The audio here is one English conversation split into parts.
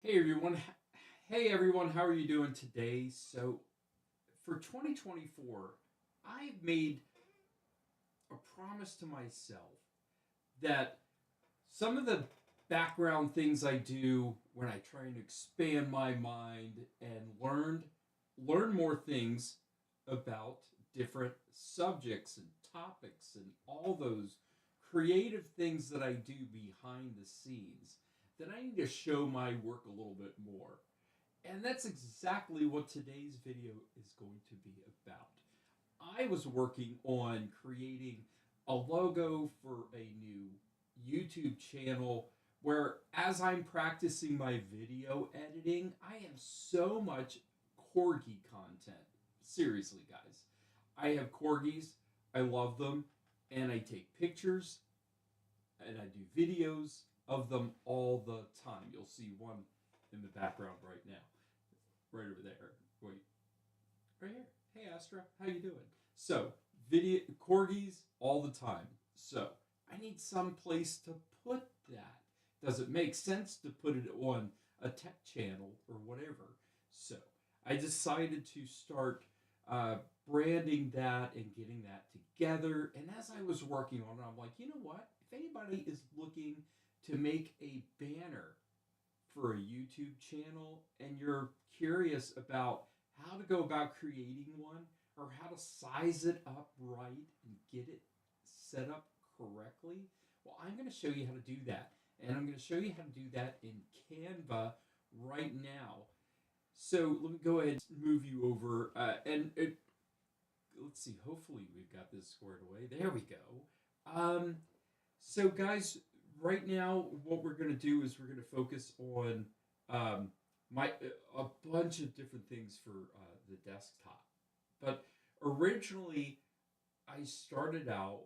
Hey everyone, how are you doing today? So, for 2024, I've made a promise to myself that some of the background things I do when I try and expand my mind and learn more things about different subjects and topics and all those creative things that I do behind the scenes, that I need to show my work a little bit more. And that's exactly what today's video is going to be about. I was working on creating a logo for a new YouTube channel where, as I'm practicing my video editing, I have so much corgi content. Seriously, guys. I have corgis, I love them, and I take pictures and I do videos of them all the time. You'll see one in the background right now, right over there. Wait, right here. Hey Astra, how you doing? So, video corgis all the time. So, I need some place to put that. Does it make sense to put it on a tech channel or whatever? So, I decided to start uh, branding that and getting that together. And as I was working on it, I'm like, you know what? If anybody is looking to make a banner for a YouTube channel and you're curious about how to go about creating one or how to size it up right and get it set up correctly, well, I'm going to show you how to do that. And I'm going to show you how to do that in Canva right now. So let me go ahead and move you over. Let's see, hopefully we've got this squared away. There we go. So guys, right now what we're going to do is we're going to focus on my a bunch of different things for the desktop. But originally, I started out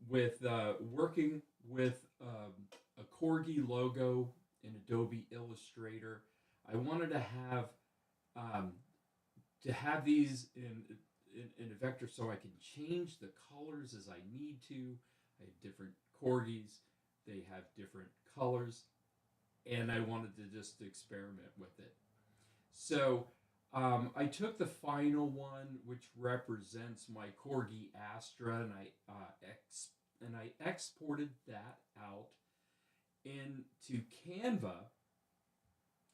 with working with a Corgi logo in Adobe Illustrator. I wanted um, to have these in a vector so I can change the colors as I need to. I have different corgis; they have different colors, and I wanted to just experiment with it. So I took the final one, which represents my corgi Astra, and I exported that out into Canva,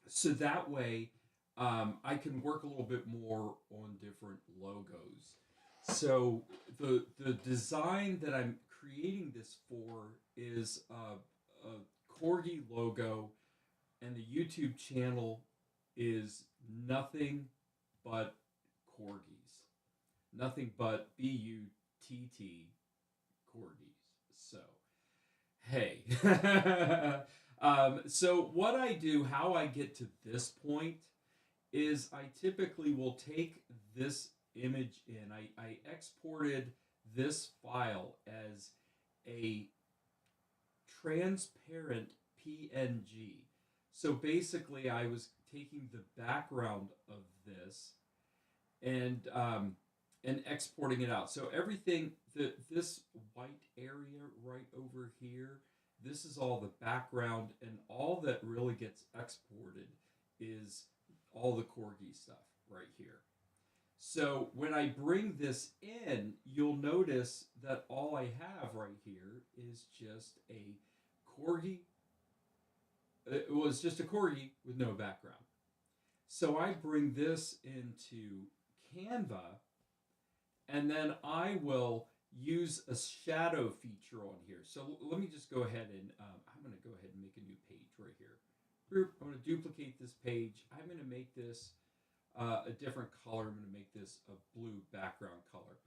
so that way I can work a little bit more on different logos. So the design that I'm creating this for is a corgi logo, and the YouTube channel is nothing but corgis. Nothing but BUTT corgis. So, hey. So, what I do, how I get to this point, is I typically will take this image in. I exported this file as a transparent PNG. So basically, I was taking the background of this and exporting it out. So everything, this white area right over here, this is all the background, and all that really gets exported is all the corgi stuff right here. So when I bring this in, you'll notice that all I have right here is just a corgi. It was just a corgi with no background. So I bring this into Canva, and then I will use a shadow feature on here. So let me just go ahead and I'm going to go ahead and make a new page right here. I'm going to duplicate this page. I'm going to make this a different color. I'm going to make this a blue background color.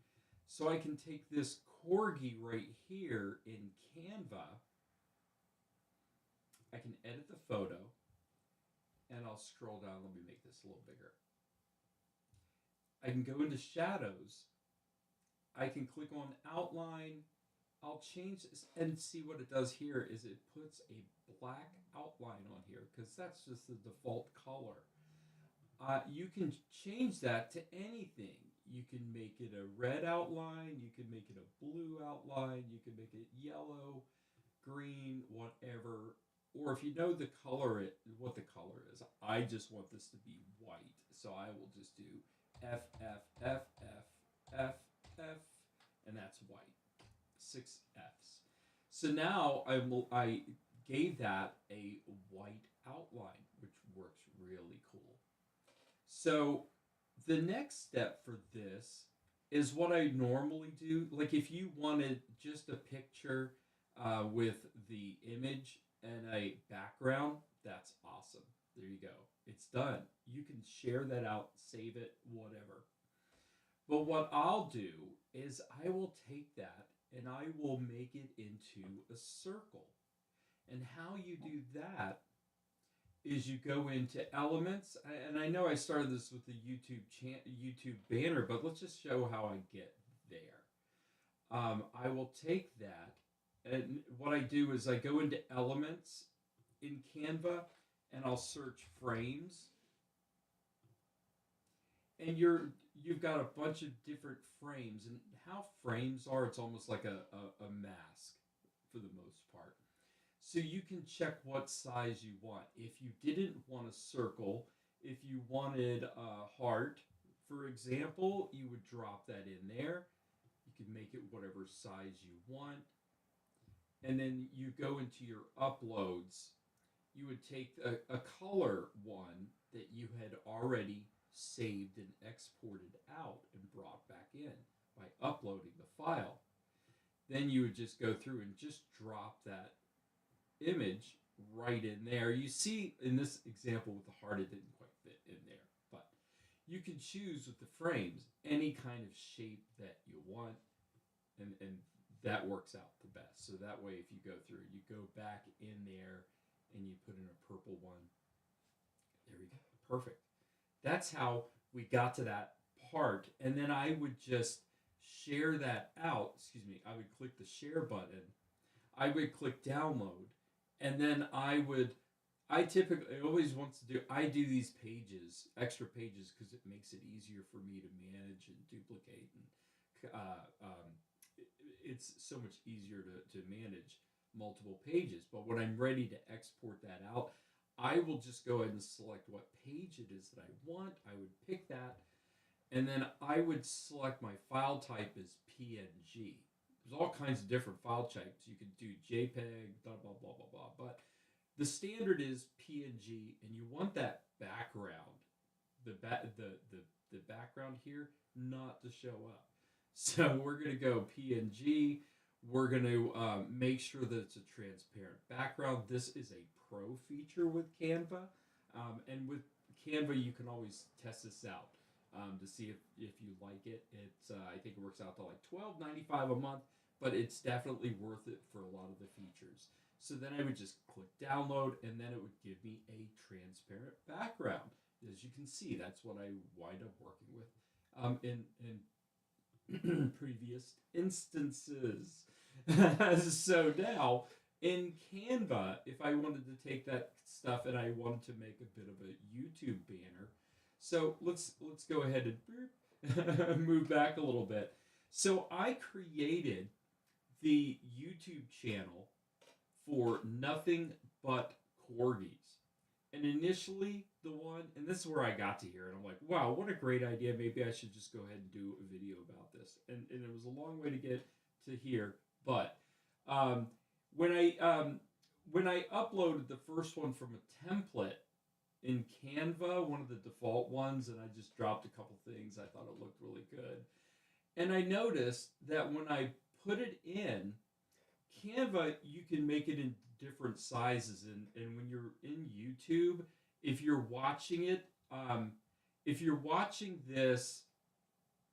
So I can take this corgi right here in Canva. I can edit the photo, and I'll scroll down. Let me make this a little bigger. I can go into shadows. I can click on outline. I'll change this and see what it does here is it puts a black outline on here because that's just the default color. You can change that to anything. You can make it a red outline. You can make it a blue outline. You can make it yellow, green, whatever. or if you know the color, what the color is. I just want this to be white, so I will just do F F F F F F, and that's white. 6 Fs. So now I gave that a white outline, which works really cool. So the next step for this is what I normally do. Like if you wanted just a picture with the image and a background, that's awesome. There you go. It's done. You can share that out, save it, whatever. But what I'll do is I will take that and I will make it into a circle. And how you do that is you go into elements, and I know I started this with the YouTube banner, but let's just show how I get there. I will take that, and what I do is I go into elements in Canva, and I'll search frames, and you've got a bunch of different frames, and how frames are, it's almost like a mask for the most part. So you can check what size you want. If you didn't want a circle, if you wanted a heart, for example, you would drop that in there. You can make it whatever size you want. And then you go into your uploads. You would take a color one that you had already saved and exported out and brought back in by uploading the file. Then you would just go through and just drop that image right in there. You see in this example with the heart, it didn't quite fit in there, but you can choose with the frames any kind of shape that you want, and that works out the best. So that way, if you go through, you go back in there and you put in a purple one. There we go. Perfect. That's how we got to that part. And then I would just share that out. Excuse me. I would click the share button. I would click download. And then I typically always want to do, I do these pages, extra pages, because it makes it easier for me to manage and duplicate. And it's so much easier to manage multiple pages. But when I'm ready to export that out, I will just go ahead and select what page it is that I want. I would pick that, and then I would select my file type as PNG. There's all kinds of different file types. You can do JPEG, blah, blah, blah, blah, blah. But the standard is PNG, and you want that background, the background here, not to show up. So we're going to go PNG. We're going to make sure that it's a transparent background. This is a pro feature with Canva. And with Canva, you can always test this out to see if you like it. It's I think it works out to like $12.95 a month, but it's definitely worth it for a lot of the features. So then I would just click download, and then it would give me a transparent background. As you can see, that's what I wind up working with in previous instances. So now in Canva, if I wanted to take that stuff and I wanted to make a bit of a YouTube banner, so let's go ahead and move back a little bit. So I created the YouTube channel for Nothing But Corgis. And initially, the one, and this is where I got to here, and I'm like, wow, what a great idea. Maybe I should just go ahead and do a video about this. And it was a long way to get to here, but when I uploaded the first one from a template in Canva, one of the default ones, and I just dropped a couple things, I thought it looked really good. And I noticed that when I put it in Canva, you can make it in different sizes, and when you're in YouTube, if you're watching it, if you're watching this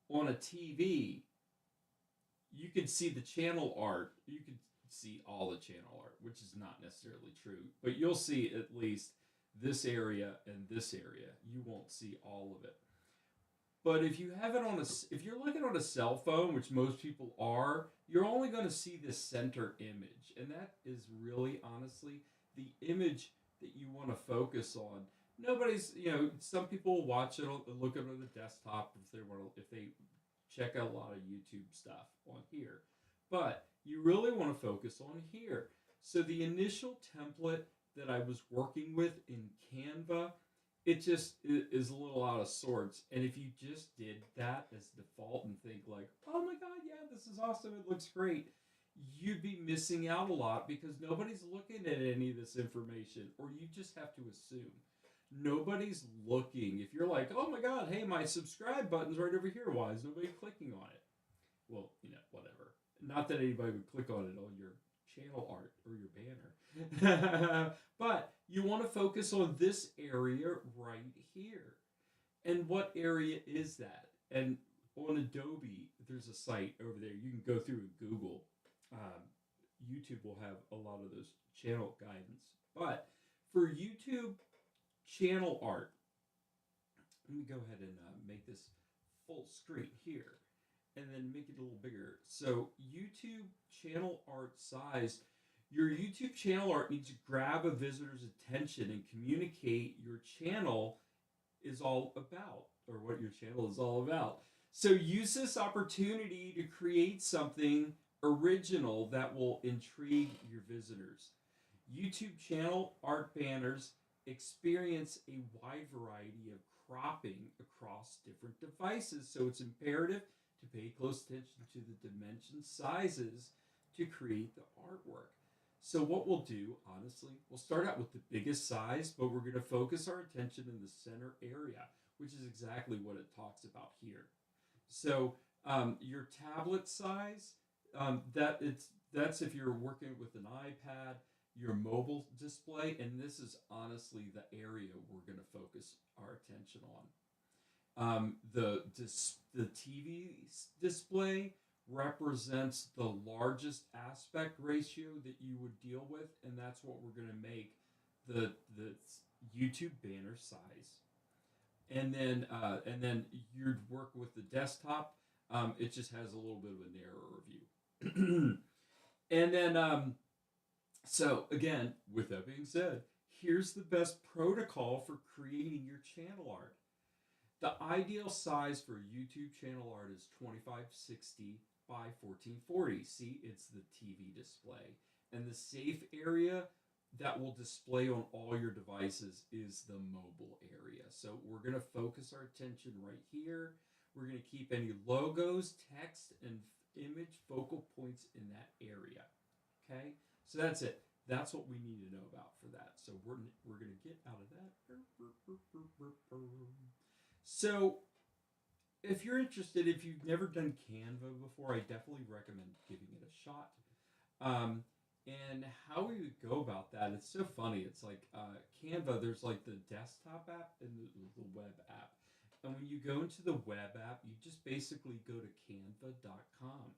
on a TV, you can see the channel art. You can see all the channel art, which is not necessarily true, but you'll see at least this area and this area. You won't see all of it. But if you have it on if you're looking on a cell phone, which most people are, you're only going to see the center image, and that is really, honestly, the image that you want to focus on. Nobody's, some people watch it, look at it on the desktop if they check out a lot of YouTube stuff on here, but you really want to focus on here. So the initial template that I was working with in Canva, it just is a little out of sorts. And if you just did that as default and think like, oh my God, yeah, this is awesome, it looks great, you'd be missing out a lot because nobody's looking at any of this information, or you just have to assume. Nobody's looking. If you're like, oh my God, hey, my subscribe button's right over here, why is nobody clicking on it? Well, whatever. Not that anybody would click on it on your channel art or your banner. But you want to focus on this area right here. And what area is that? And on Adobe, there's a site over there. You can go through and Google. YouTube will have a lot of those channel guidance. But for YouTube channel art, let me go ahead and make this full screen here and then make it a little bigger. So YouTube channel art size, your YouTube channel art needs to grab a visitor's attention and communicate your channel is all about, or what your channel is all about. So use this opportunity to create something original that will intrigue your visitors. YouTube channel art banners experience a wide variety of cropping across different devices, so it's imperative to pay close attention to the dimension sizes to create the artwork. So what we'll do, honestly, we'll start out with the biggest size, but we're going to focus our attention in the center area, which is exactly what it talks about here. So your tablet size, that's if you're working with an iPad, your mobile display, and this is honestly the area we're going to focus our attention on. The TV display represents the largest aspect ratio that you would deal with, and that's what we're going to make the YouTube banner size. And then you'd work with the desktop. It just has a little bit of a narrower view. And then so again, with that being said, here's the best protocol for creating your channel art. The ideal size for YouTube channel art is 2560 by 1440. See, it's the TV display. And the safe area that will display on all your devices is the mobile area. So we're going to focus our attention right here. We're going to keep any logos, text, and image focal points in that area. Okay? So that's it. That's what we need to know about for that. So we're going to get out of that. So if you're interested, if you've never done Canva before, I definitely recommend giving it a shot. And how we would go about that, it's so funny. It's like Canva, there's like the desktop app and the web app. And when you go into the web app, you just basically go to canva.com.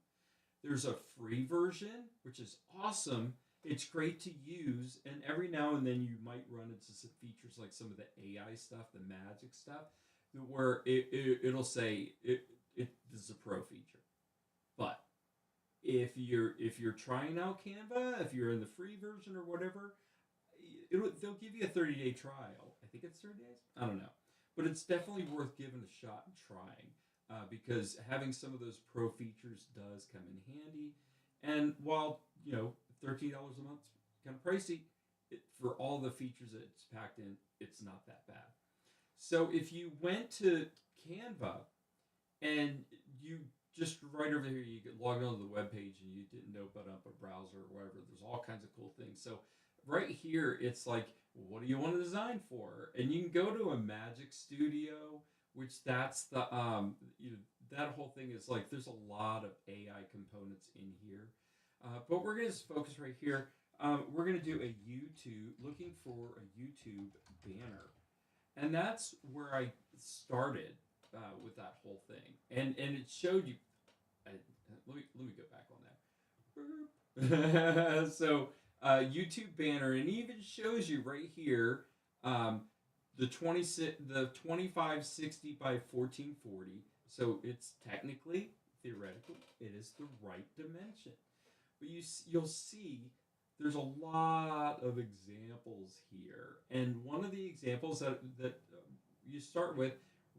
There's a free version, which is awesome. It's great to use, and every now and then you might run into some features like some of the AI stuff, the magic stuff, where it'll say this is a pro feature. But if you're trying out Canva, if you're in the free version or whatever, they'll give you a 30-day trial. I think it's 30 days. I don't know, but it's definitely worth giving a shot and trying because having some of those pro features does come in handy. And while $13 a month's kind of pricey, for all the features that it's packed in, it's not that bad. So if you went to Canva and you just right over here, you get logged onto the web page and you didn't open up a browser or whatever, there's all kinds of cool things. So right here, it's like, what do you want to design for? And you can go to a Magic Studio, which that's the, that whole thing is like, there's a lot of AI components in here. But we're going to focus right here. We're going to do a YouTube, looking for a YouTube banner. And that's where I started with that whole thing. And it showed you, let me go back on that. So YouTube banner, and it even shows you right here the 2560 by 1440. So it's technically, theoretically, it is the right dimension. But you'll see there's a lot of examples here. And one of the examples that you start with,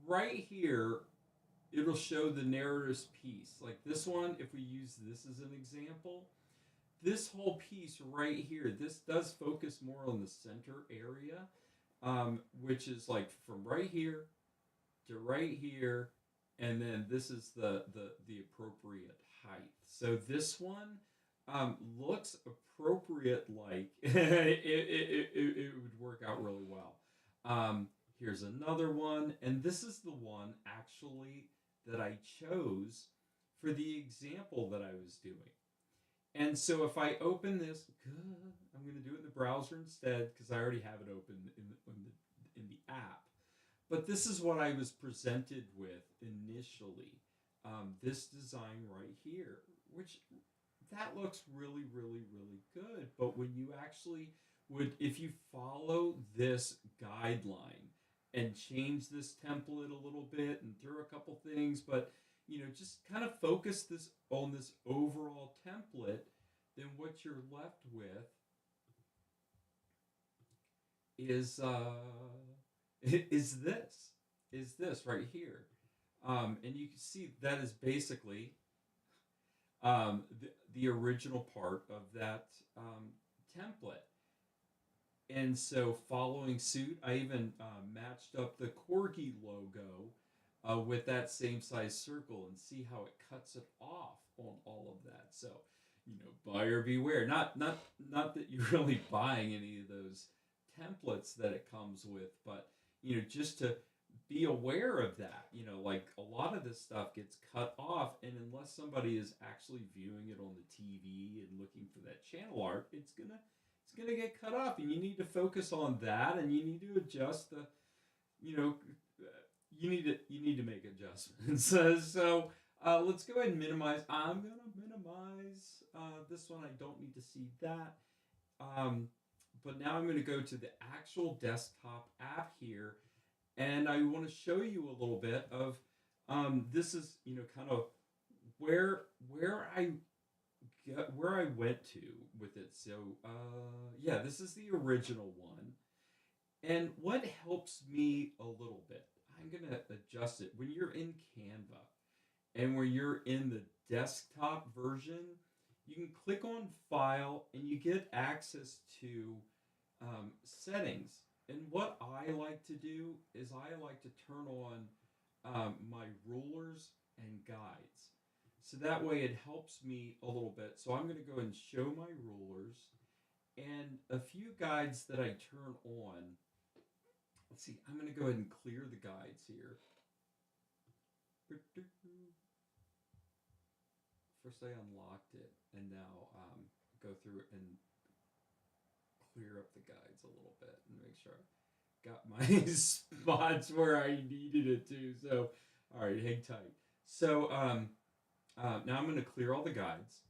right here, it'll show the narrator's piece. Like this one, if we use this as an example, this whole piece right here, this does focus more on the center area, which is like from right here to right here, and then this is the appropriate height. So this one looks appropriate, like it would work out really well. Here's another one, and this is the one actually that I chose for the example that I was doing. And so if I open this, I'm going to do it in the browser instead because I already have it open in the app. But this is what I was presented with initially. This design right here, which that looks really, really, really good. But when you actually if you follow this guideline and change this template a little bit and throw a couple things, but just kind of focus this on this overall template, then what you're left with is this right here, and you can see that is basically the original part of that template. And so following suit, I even matched up the Corgi logo with that same size circle and see how it cuts it off on all of that. So, buyer beware. Not that you're really buying any of those templates that it comes with, but, just to be aware of that. Like a lot of this stuff gets cut off, and unless somebody is actually viewing it on the TV and looking for that channel art, it's gonna get cut off, and you need to focus on that, and you need to adjust the, you need to make adjustments. So let's go ahead and minimize. I'm gonna minimize this one. I don't need to see that. But now I'm gonna go to the actual desktop app here, and I want to show you a little bit of this is kind of where I went to with it. So yeah, this is the original one, and what helps me a little bit, I'm gonna adjust it when you're in Canva, and when you're in the desktop version, you can click on File and you get access to settings. And what I like to do is I like to turn on my rulers and guides. So that way it helps me a little bit. So I'm going to go and show my rulers and a few guides that I turn on. Let's see, I'm going to go ahead and clear the guides here. First I unlocked it, and now go through it and clear up the guides a little bit and make sure I got my spots where I needed it to. So, all right, hang tight. So now I'm going to clear all the guides.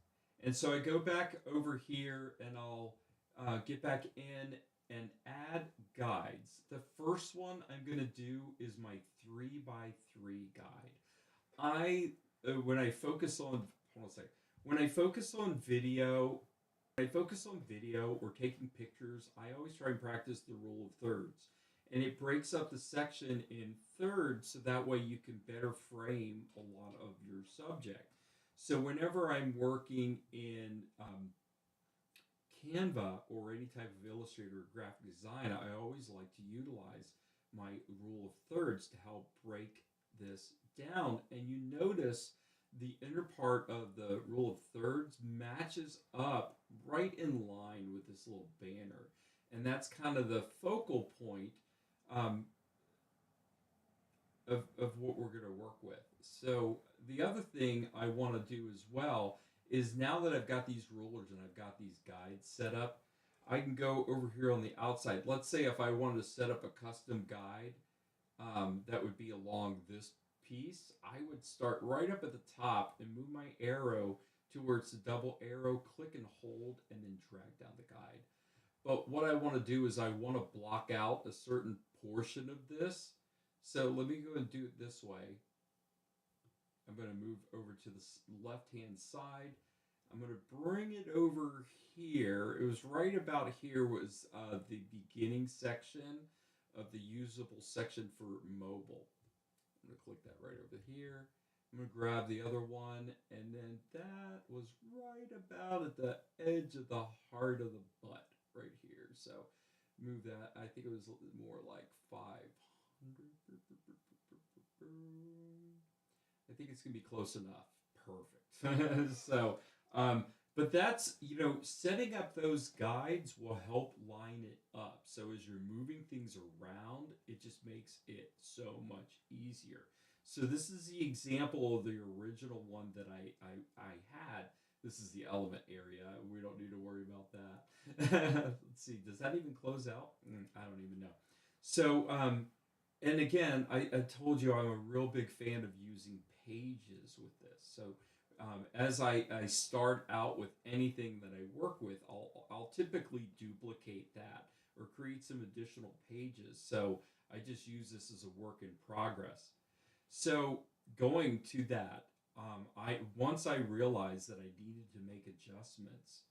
And so I go back over here and I'll get back in and add guides. The first one I'm going to do is my 3x3 guide. When I focus on, hold on a second. When I focus on video or taking pictures, I always try and practice the rule of thirds. And it breaks up the section in thirds so that way you can better frame a lot of your subject. So whenever I'm working in Canva or any type of Illustrator or graphic design, I always like to utilize my rule of thirds to help break this down. And you notice the inner part of the rule of thirds matches up right in line with this little banner. And that's kind of the focal point of what we're going to work with. So the other thing I want to do as well is, now that I've got these rulers and I've got these guides set up, I can go over here on the outside. Let's say if I wanted to set up a custom guide that would be along this piece, I would start right up at the top and move my arrow to where it's a double arrow, click and hold, and then drag down the guide. But what I want to do is I want to block out a certain portion of this. So let me go and do it this way. I'm going to move over to the left-hand side. I'm going to bring it over here. It was right about here was the beginning section of the usable section for mobile. I'm going to click that right over here. I'm going to grab the other one, and then that was right about at the edge of the heart of the butt right here. So move that. I think it was more like 500. I think it's going to be close enough. Perfect. So, but that's, setting up those guides will help line it up. So as you're moving things around, it just makes it so much easier. So this is the example of the original one that I had. This is the element area. We don't need to worry about that. Let's see. Does that even close out? I don't even know. So, and again, I told you I'm a real big fan of using pages with this. So as I start out with anything that I work with, I'll typically duplicate that or create some additional pages. So I just use this as a work in progress. So going to that, I once I realized that I needed to make adjustments,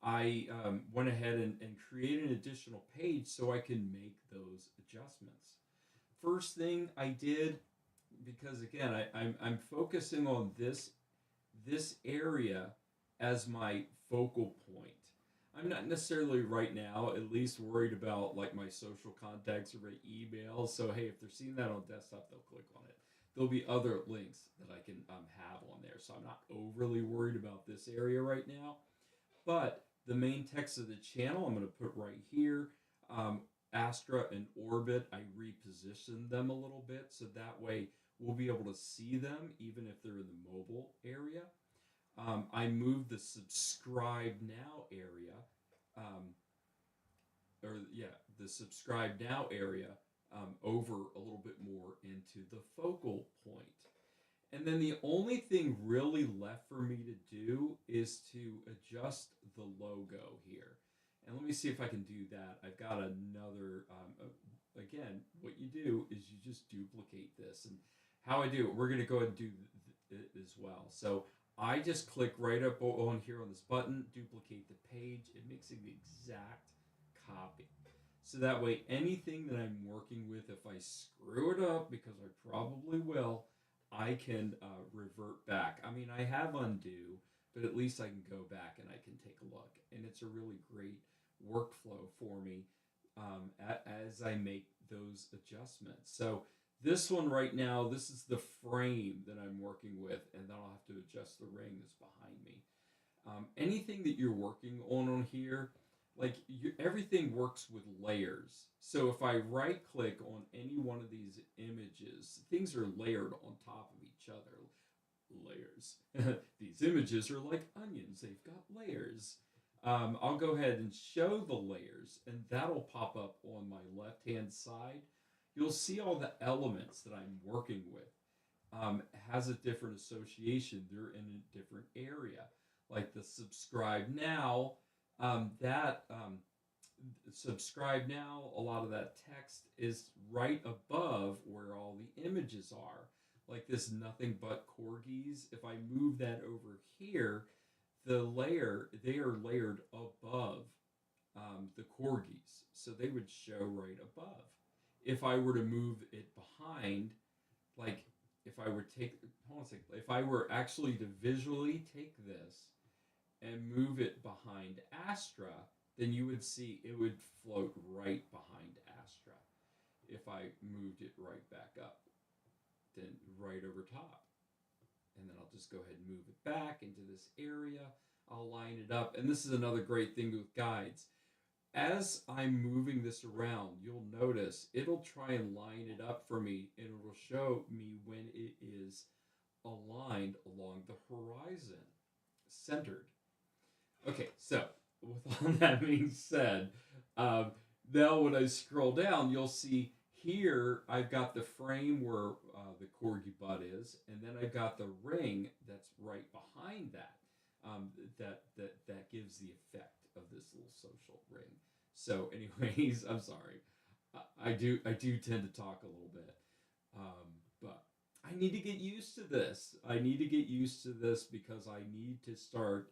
I went ahead and created an additional page so I can make those adjustments. First thing I did, because again, I'm focusing on this area as my focal point. I'm not necessarily right now, at least worried about like my social contacts or my email. So hey, if they're seeing that on desktop, they'll click on it. There'll be other links that I can have on there. So I'm not overly worried about this area right now. But the main text of the channel, I'm going to put right here. Astra and Orbit, I repositioned them a little bit so that way we'll be able to see them even if they're in the mobile area. I moved the subscribe now area, the subscribe now area over a little bit more into the focal point. And then the only thing really left for me to do is to adjust the logo here. And let me see if I can do that. I've got another, again, what you do is you just duplicate this. And how I do it, we're going to go ahead and do it as well. So I just click right up on here on this button, duplicate the page. It makes it the exact copy. So that way, anything that I'm working with, if I screw it up, because I probably will, I can revert back. I mean, I have undo, but at least I can go back and I can take a look. And it's a really great workflow for me as I make those adjustments. So this one right now, this is the frame that I'm working with, and then I'll have to adjust the ring that's behind me. Anything that you're working on here, like everything works with layers. So if I right click on any one of these images, things are layered on top of each other. Layers. These images are like onions. They've got layers. I'll go ahead and show the layers, and that'll pop up on my left-hand side. You'll see all the elements that I'm working with. Has a different association. They're in a different area. Like the subscribe now, subscribe now, a lot of that text is right above where all the images are. Like this nothing but corgis. If I move that over here, they are layered above the corgis. So they would show right above. If I were to move it behind, like if I were if I were actually to visually take this and move it behind Astra, then you would see it would float right behind Astra. If I moved it right back up, then right over top. And then I'll just go ahead and move it back into this area. I'll line it up. And this is another great thing with guides. As I'm moving this around, you'll notice it'll try and line it up for me, and it'll show me when it is aligned along the horizon, centered. Okay, so with all that being said, now when I scroll down, you'll see here I've got the frame where the corgi butt is, and then I've got the ring that's right behind that. That gives the effect of this little social ring. So, anyways, I'm sorry. I do tend to talk a little bit, but I need to get used to this. I need to get used to this because I need to start,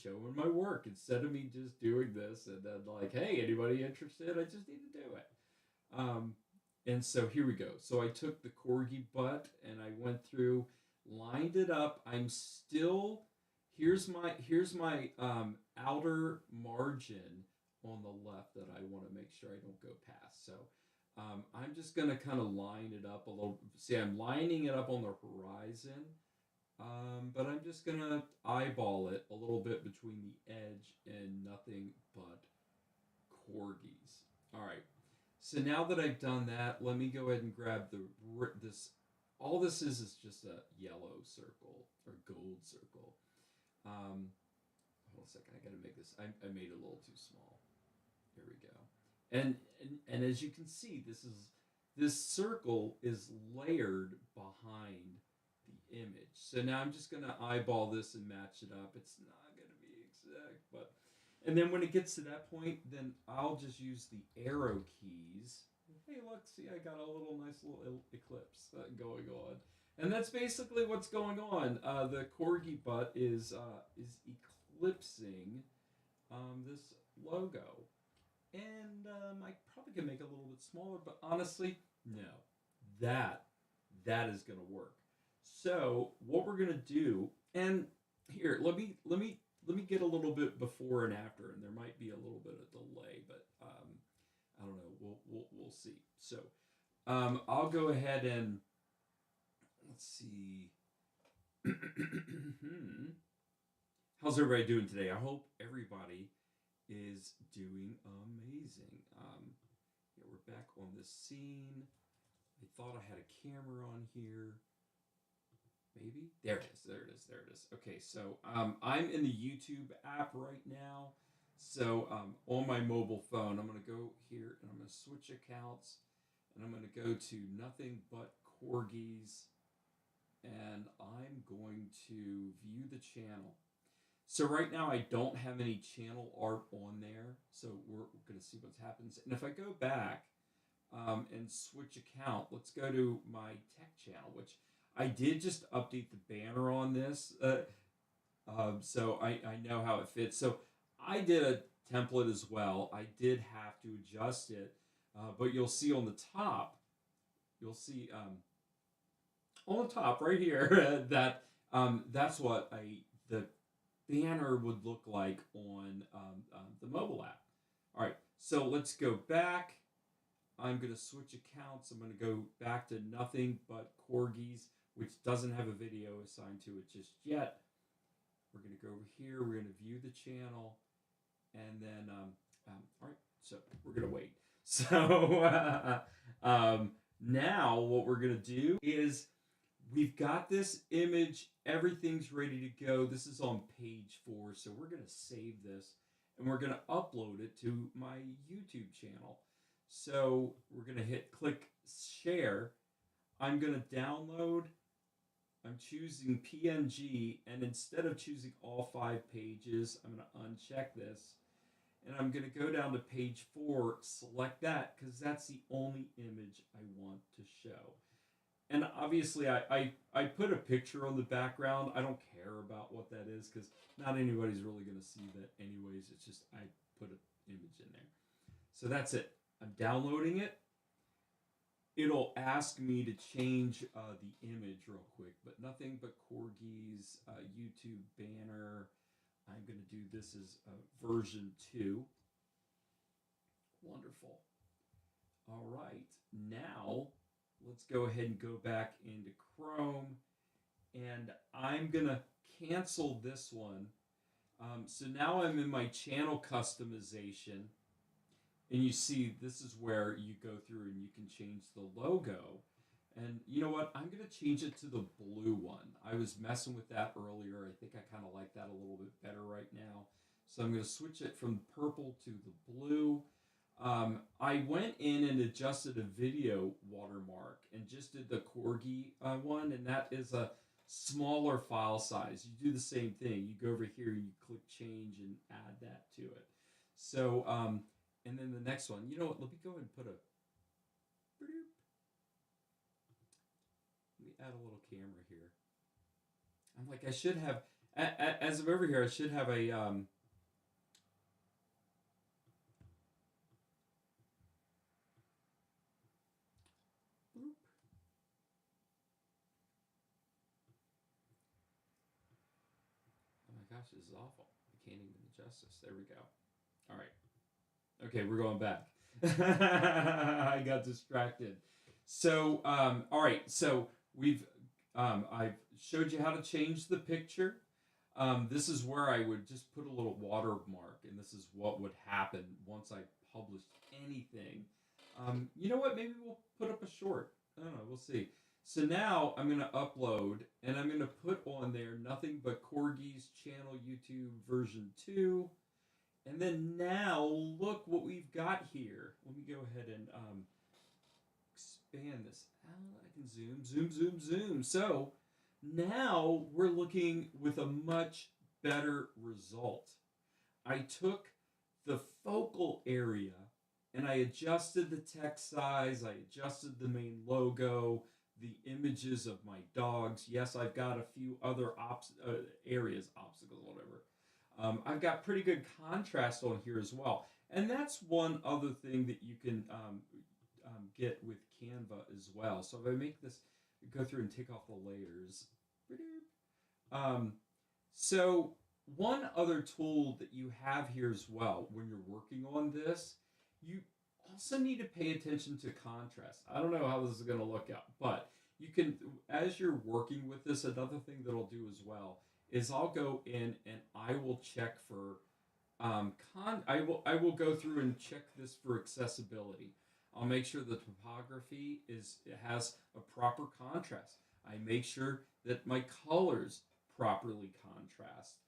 showing my work instead of me just doing this and then like, hey, anybody interested? I just need to do it. And so here we go. So I took the corgi butt and I went through, lined it up. I'm still, here's my outer margin on the left that I want to make sure I don't go past. So I'm just gonna kind of line it up a little. See, I'm lining it up on the horizon, but I'm just gonna eyeball it a little bit between the edge and nothing but corgis. All right. So now that I've done that, let me go ahead and grab this. All this is just a yellow circle or gold circle. Hold on a second. I gotta make this. I made it a little too small. Here we go. And as you can see, this circle is layered behind the image. So now I'm just gonna eyeball this and match it up. It's not gonna be exact, but and then when it gets to that point, then I'll just use the arrow keys. Hey, look, see, I got a nice little eclipse going on, and that's basically what's going on. The corgi butt is eclipsing this logo, and I probably could make it a little bit smaller, but honestly, no, that that is going to work. So what we're going to do, and here, let me get a little bit before and after, and there might be a little bit of delay, but I don't know. We'll see. So I'll go ahead and let's see. How's everybody doing today? I hope everybody is doing amazing. Yeah, we're back on the scene. I thought I had a camera on here. Maybe there it is. There it is. There it is. Okay, so I'm in the YouTube app right now. So on my mobile phone, I'm gonna go here and I'm gonna switch accounts, and I'm gonna go to nothing but corgis, and I'm going to view the channel. So right now I don't have any channel art on there, so we're gonna see what happens. And if I go back and switch account, let's go to my tech channel, which I did just update the banner on this, so I know how it fits. So I did a template as well. I did have to adjust it, but you'll see on the top, you'll see on the top right here that that's what the banner would look like on the mobile app. All right, so let's go back. I'm going to switch accounts. I'm going to go back to nothing but corgis, which doesn't have a video assigned to it just yet. We're going to go over here. We're going to view the channel. And then, all right, so we're going to wait. So now what we're going to do is we've got this image. Everything's ready to go. This is on page 4. So we're going to save this and we're going to upload it to my YouTube channel. So we're going to click share. I'm going to download. I'm choosing PNG, and instead of choosing all 5 pages, I'm going to uncheck this. And I'm going to go down to page 4, select that, because that's the only image I want to show. And obviously, I put a picture on the background. I don't care about what that is, because not anybody's really going to see that anyways. It's just I put an image in there. So that's it. I'm downloading it. It'll ask me to change the image real quick, but nothing but corgis, YouTube banner. I'm going to do this as version 2. Wonderful. All right. Now, let's go ahead and go back into Chrome, and I'm going to cancel this one. So now I'm in my channel customization. And you see, this is where you go through and you can change the logo. And you know what? I'm going to change it to the blue one. I was messing with that earlier. I think I kind of like that a little bit better right now. So I'm going to switch it from purple to the blue. I went in and adjusted a video watermark and just did the corgi one. And that is a smaller file size. You do the same thing. You go over here, you click change and add that to it. So, and then the next one, you know what? Let me go ahead and put a. Let me add a little camera here. I'm like, I should have, as of over here, I should have a. gosh, this is awful. I can't even adjust this. There we go. All right. Okay, we're going back. I got distracted. So, all right. So I've showed you how to change the picture. This is where I would just put a little watermark, and this is what would happen once I published anything. You know what? Maybe we'll put up a short. I don't know. We'll see. So now I'm going to upload, and I'm going to put on there nothing but Corgis channel YouTube version 2. And then now look what we've got here. Let me go ahead and expand this out. I can zoom. So now we're looking with a much better result. I took the focal area and I adjusted the text size. I adjusted the main logo, the images of my dogs. Yes, I've got a few other obstacles, whatever. I've got pretty good contrast on here as well. And that's one other thing that you can get with Canva as well. So if I make this, go through and take off the layers. So one other tool that you have here as well when you're working on this, you also need to pay attention to contrast. I don't know how this is going to look out, but you can, as you're working with this, another thing that I'll do as well is I'll go in and I will check for I will go through and check this for accessibility. I'll make sure the topography has a proper contrast. I make sure that my colors properly contrast.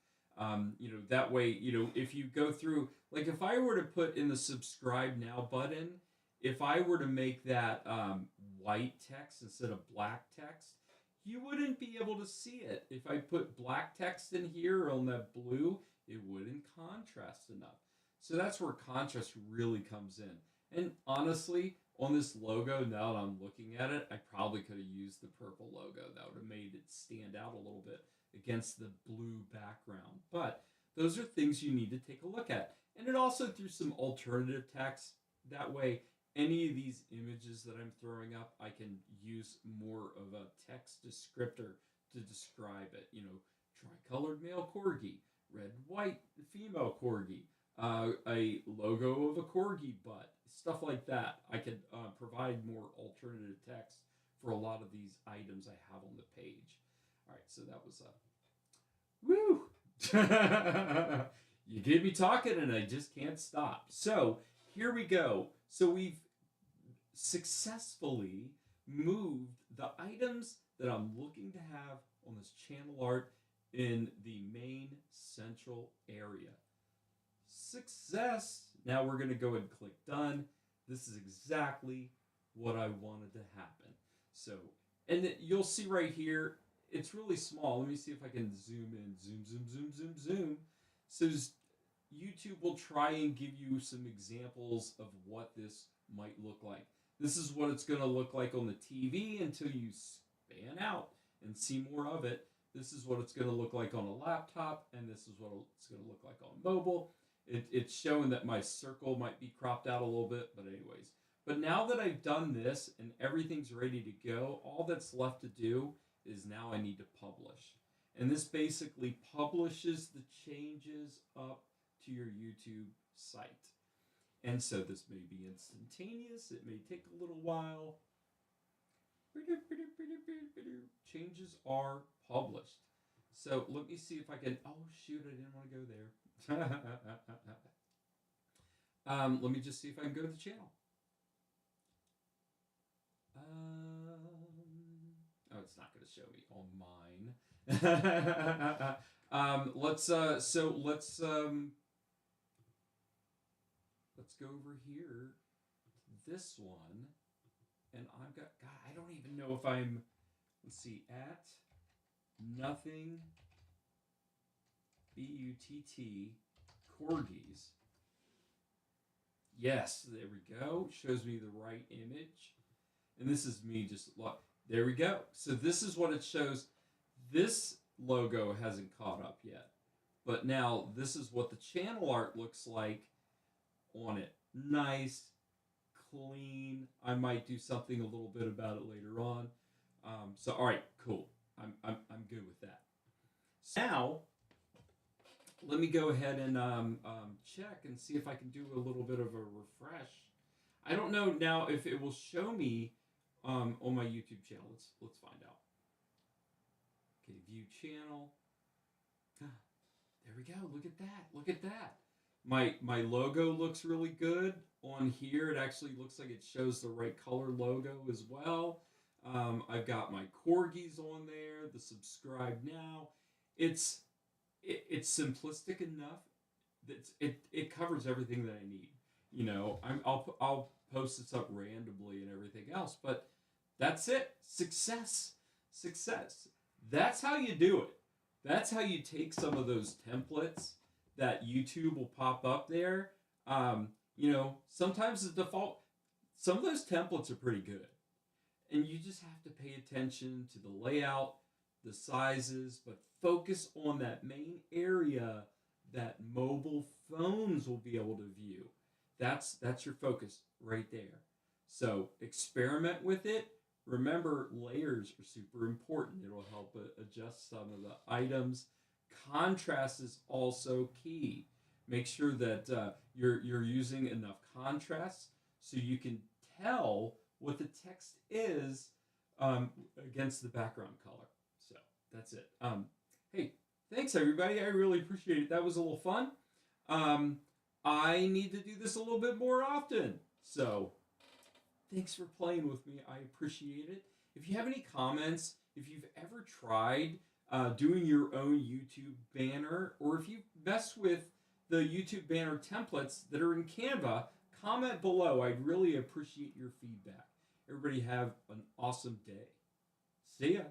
That way, if you go through, like if I were to put in the subscribe now button, if I were to make that white text instead of black text, you wouldn't be able to see it. If I put black text in here on that blue, it wouldn't contrast enough. So that's where contrast really comes in. And honestly, on this logo, now that I'm looking at it, I probably could have used the purple logo. That would have made it stand out a little bit against the blue background. But those are things you need to take a look at. And it also threw some alternative text. That way, any of these images that I'm throwing up, I can use more of a text descriptor to describe it. Tricolored male corgi, red, white female corgi, a logo of a corgi butt, stuff like that. I could provide more alternative text for a lot of these items I have on the page. All right, so that was woo! You get me talking and I just can't stop. So here we go. So we've successfully moved the items that I'm looking to have on this channel art in the main central area. Success! Now we're going to go and click done. This is exactly what I wanted to happen. So, and you'll see right here, it's really small. Let me see if I can zoom in. Zoom. So YouTube will try and give you some examples of what this might look like. This is what it's going to look like on the TV until you span out and see more of it. This is what it's going to look like on a laptop, and this is what it's going to look like on mobile. It's showing that my circle might be cropped out a little bit, but anyways. But now that I've done this and everything's ready to go, all that's left to do is now I need to publish. And this basically publishes the changes up to your YouTube site. And so this may be instantaneous. It may take a little while. Changes are published. So let me see if I can, oh shoot, I didn't want to go there. Let me just see if I can go to the channel. Oh, it's not going to show me on mine. Let's go over here to this one, and I've got, God, I don't even know if I'm, let's see, at nothing B-U-T-T Corgis. Yes, there we go. Shows me the right image. And this is me just, look, there we go. So this is what it shows. This logo hasn't caught up yet. But now this is what the channel art looks like on it. Nice, clean. I might do something a little bit about it later on. So all right, cool. I'm good with that. So now let me go ahead and check and see if I can do a little bit of a refresh. I don't know now if it will show me on my YouTube channel. Let's find out. Okay, view channel. There we go. Look at that. Look at that. My logo looks really good on here. It actually looks like it shows the right color logo as well. I've got my Corgis on there. The subscribe now. It's simplistic enough that it covers everything that I need. You know, I'll post this up randomly and everything else, but that's it. Success. That's how you do it. That's how you take some of those templates that YouTube will pop up there. You know, sometimes the default, some of those templates are pretty good. And you just have to pay attention to the layout, the sizes, but focus on that main area that mobile phones will be able to view. That's your focus right there. So experiment with it. Remember, layers are super important. It'll help adjust some of the items. Contrast is also key. Make sure that you're using enough contrast so you can tell what the text is against the background color. So that's it. Hey, thanks everybody. I really appreciate it. That was a little fun. I need to do this a little bit more often. So thanks for playing with me. I appreciate it. If you have any comments, if you've ever tried doing your own YouTube banner, or if you mess with the YouTube banner templates that are in Canva, comment below. I'd really appreciate your feedback. Everybody have an awesome day. See ya.